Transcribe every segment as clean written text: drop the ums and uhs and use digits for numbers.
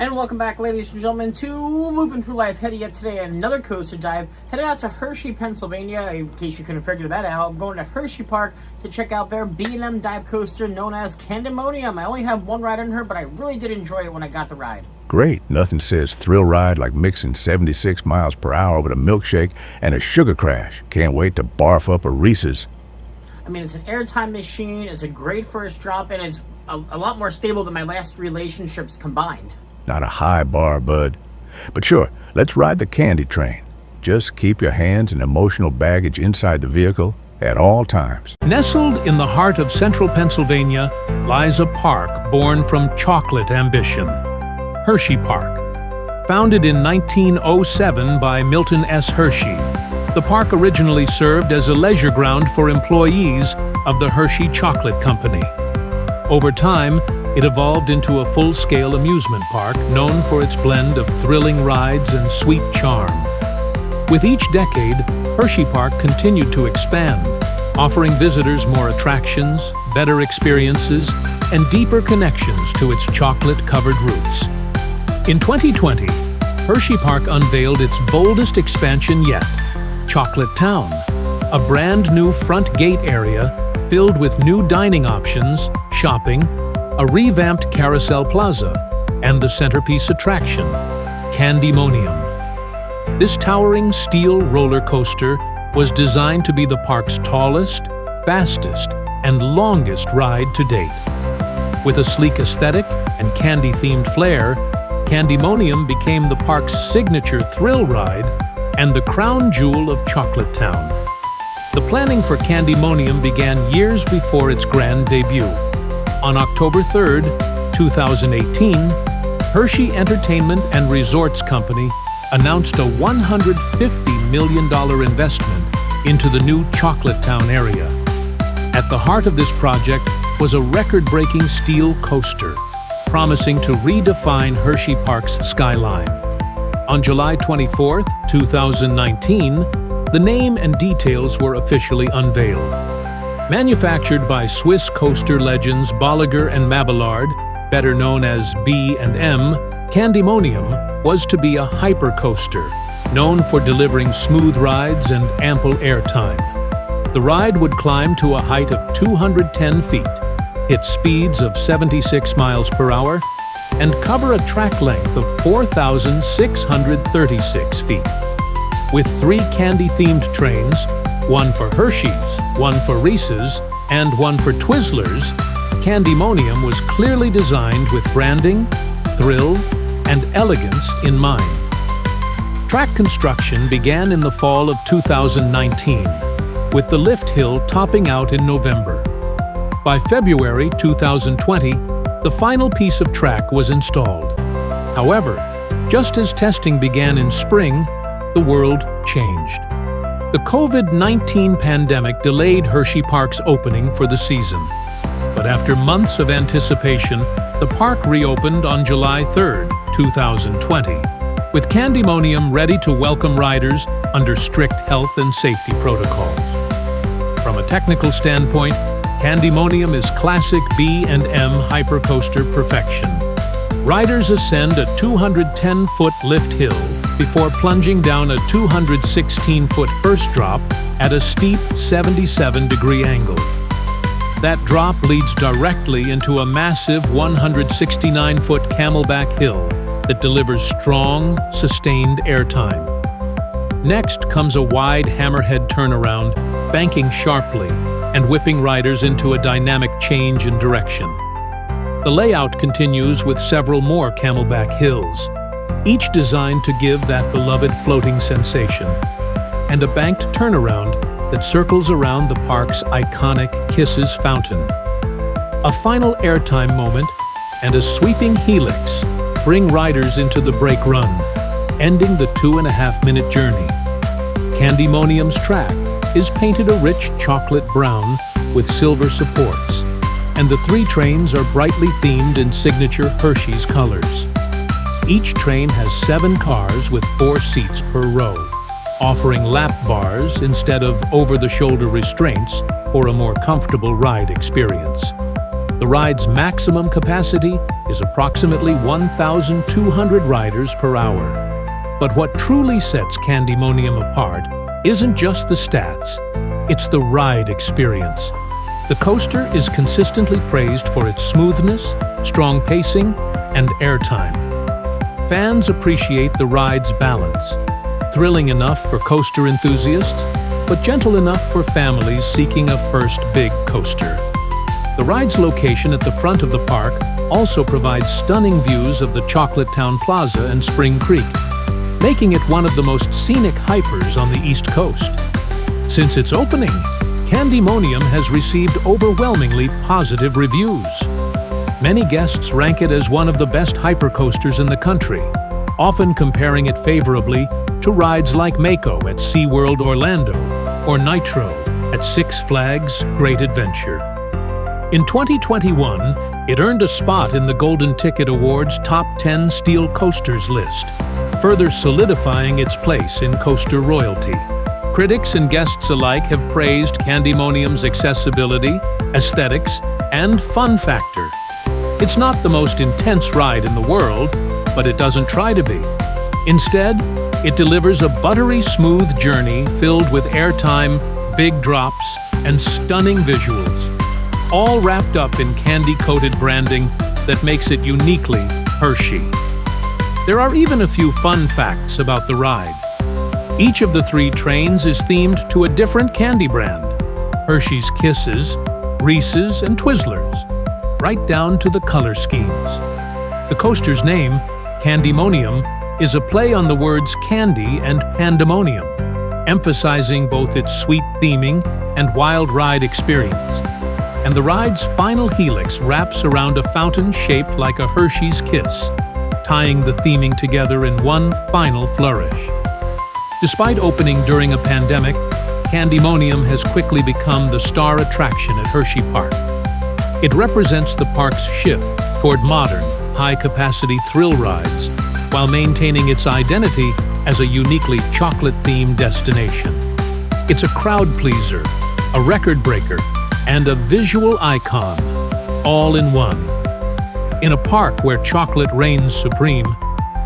And welcome back, ladies and gentlemen, to Loopin Through Life. Headed yet today another coaster dive. Headed out to Hershey, Pennsylvania. In case you couldn't figure that out, I'm going to Hersheypark to check out their B&M dive coaster known as Candymonium. I only have one ride on her, but I really did enjoy it when I got the ride. Great. Nothing says thrill ride like mixing 76 miles per hour with a milkshake and a sugar crash. Can't wait to barf up a Reese's. I mean, it's an airtime machine. It's a great first drop, and it's a lot more stable than my last relationships combined. Not a high bar, bud. But sure, let's ride the candy train. Just keep your hands and emotional baggage inside the vehicle at all times. Nestled in the heart of central Pennsylvania lies a park born from chocolate ambition. Hersheypark. Founded in 1907 by Milton S. Hershey, the park originally served as a leisure ground for employees of the Hershey Chocolate Company. Over time, it evolved into a full-scale amusement park known for its blend of thrilling rides and sweet charm. With each decade, Hersheypark continued to expand, offering visitors more attractions, better experiences, and deeper connections to its chocolate-covered roots. In 2020, Hersheypark unveiled its boldest expansion yet, Chocolatetown, a brand new front gate area filled with new dining options, shopping, a revamped carousel plaza, and the centerpiece attraction, Candymonium. This towering steel roller coaster was designed to be the park's tallest, fastest, and longest ride to date. With a sleek aesthetic and candy-themed flair, Candymonium became the park's signature thrill ride and the crown jewel of Chocolatetown. The planning for Candymonium began years before its grand debut. On October 3, 2018, Hershey Entertainment and Resorts Company announced a $150 million investment into the new Chocolatetown area. At the heart of this project was a record-breaking steel coaster, promising to redefine Hersheypark's skyline. On July 24, 2019, the name and details were officially unveiled. Manufactured by Swiss coaster legends Bolliger and Mabillard, better known as B&M, Candymonium was to be a hypercoaster, known for delivering smooth rides and ample airtime. The ride would climb to a height of 210 feet, hit speeds of 76 miles per hour, and cover a track length of 4,636 feet. With 3 candy-themed trains, one for Hershey's, one for Reese's, and one for Twizzlers, Candymonium was clearly designed with branding, thrill, and elegance in mind. Track construction began in the fall of 2019, with the lift hill topping out in November. By February 2020, the final piece of track was installed. However, just as testing began in spring, the world changed. The COVID-19 pandemic delayed Hersheypark's opening for the season. But after months of anticipation, the park reopened on July 3, 2020, with Candymonium ready to welcome riders under strict health and safety protocols. From a technical standpoint, Candymonium is classic B&M hypercoaster perfection. Riders ascend a 210-foot lift hill before plunging down a 216-foot first drop at a steep 77-degree angle. That drop leads directly into a massive 169-foot camelback hill that delivers strong, sustained airtime. Next comes a wide hammerhead turnaround, banking sharply and whipping riders into a dynamic change in direction. The layout continues with several more camelback hills, each designed to give that beloved floating sensation, and a banked turnaround that circles around the park's iconic Kisses fountain. A final airtime moment and a sweeping helix bring riders into the brake run, ending the 2.5-minute journey. Candymonium's track is painted a rich chocolate brown with silver supports, and the 3 trains are brightly themed in signature Hershey's colors. Each train has 7 cars with 4 seats per row, offering lap bars instead of over-the-shoulder restraints for a more comfortable ride experience. The ride's maximum capacity is approximately 1,200 riders per hour. But what truly sets Candymonium apart isn't just the stats, it's the ride experience. The coaster is consistently praised for its smoothness, strong pacing, and airtime. Fans appreciate the ride's balance, thrilling enough for coaster enthusiasts, but gentle enough for families seeking a first big coaster. The ride's location at the front of the park also provides stunning views of the Chocolatetown Plaza and Spring Creek, making it one of the most scenic hypers on the East Coast. Since its opening, Candymonium has received overwhelmingly positive reviews. Many guests rank it as one of the best hypercoasters in the country, often comparing it favorably to rides like Mako at SeaWorld Orlando or Nitro at Six Flags Great Adventure. In 2021, it earned a spot in the Golden Ticket Awards Top 10 Steel Coasters list, further solidifying its place in coaster royalty. Critics and guests alike have praised Candymonium's accessibility, aesthetics, and fun factor. It's not the most intense ride in the world, but it doesn't try to be. Instead, it delivers a buttery smooth journey filled with airtime, big drops, and stunning visuals, all wrapped up in candy-coated branding that makes it uniquely Hershey. There are even a few fun facts about the ride. Each of the 3 trains is themed to a different candy brand: Hershey's Kisses, Reese's, and Twizzlers, right down to the color schemes. The coaster's name, Candymonium, is a play on the words candy and pandemonium, emphasizing both its sweet theming and wild ride experience. And the ride's final helix wraps around a fountain shaped like a Hershey's Kiss, tying the theming together in one final flourish. Despite opening during a pandemic, Candymonium has quickly become the star attraction at Hersheypark. It represents the park's shift toward modern, high-capacity thrill rides, while maintaining its identity as a uniquely chocolate-themed destination. It's a crowd pleaser, a record breaker, and a visual icon, all in one. In a park where chocolate reigns supreme,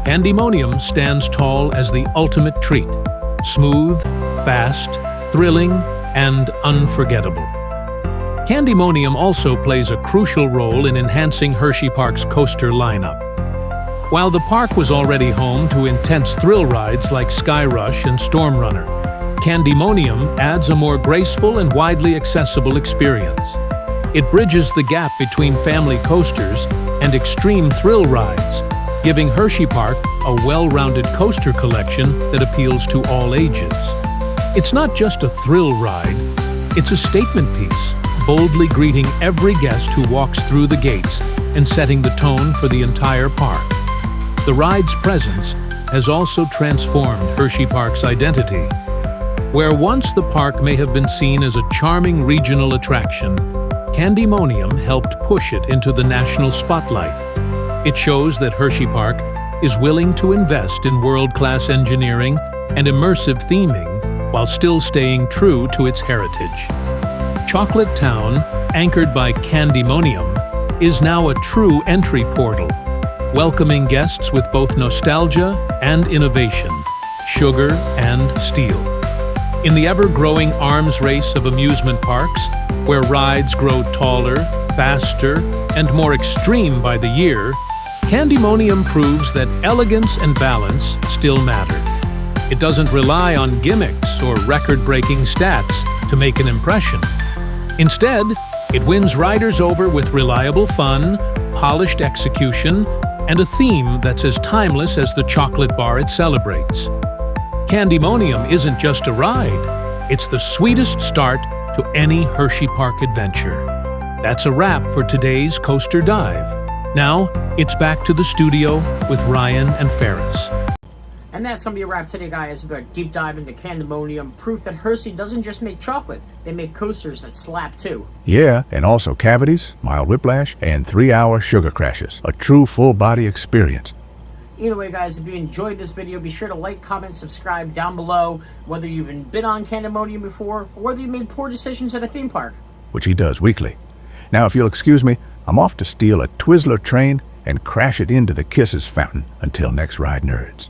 Candymonium stands tall as the ultimate treat: smooth, fast, thrilling, and unforgettable. Candymonium also plays a crucial role in enhancing Hersheypark's coaster lineup. While the park was already home to intense thrill rides like Sky Rush and Storm Runner, Candymonium adds a more graceful and widely accessible experience. It bridges the gap between family coasters and extreme thrill rides, giving Hersheypark a well-rounded coaster collection that appeals to all ages. It's not just a thrill ride, it's a statement piece, boldly greeting every guest who walks through the gates and setting the tone for the entire park. The ride's presence has also transformed Hersheypark's identity. Where once the park may have been seen as a charming regional attraction, Candymonium helped push it into the national spotlight. It shows that Hersheypark is willing to invest in world-class engineering and immersive theming while still staying true to its heritage. Chocolatetown, anchored by Candymonium, is now a true entry portal, welcoming guests with both nostalgia and innovation, sugar and steel. In the ever-growing arms race of amusement parks, where rides grow taller, faster, and more extreme by the year, Candymonium proves that elegance and balance still matter. It doesn't rely on gimmicks or record-breaking stats to make an impression. Instead, it wins riders over with reliable fun, polished execution, and a theme that's as timeless as the chocolate bar it celebrates. Candymonium isn't just a ride, it's the sweetest start to any Hersheypark adventure. That's a wrap for today's Coaster Dive. Now, it's back to the studio with Ryan and Ferris. And that's going to be a wrap today, guys, with our deep dive into Candymonium, proof that Hershey doesn't just make chocolate, they make coasters that slap too. Yeah, and also cavities, mild whiplash, and 3-hour sugar crashes. A true full-body experience. Either way, guys, if you enjoyed this video, be sure to like, comment, subscribe down below, whether you've been on Candymonium before, or whether you made poor decisions at a theme park. Which he does weekly. Now, if you'll excuse me, I'm off to steal a Twizzler train and crash it into the Kisses fountain until next ride, nerds.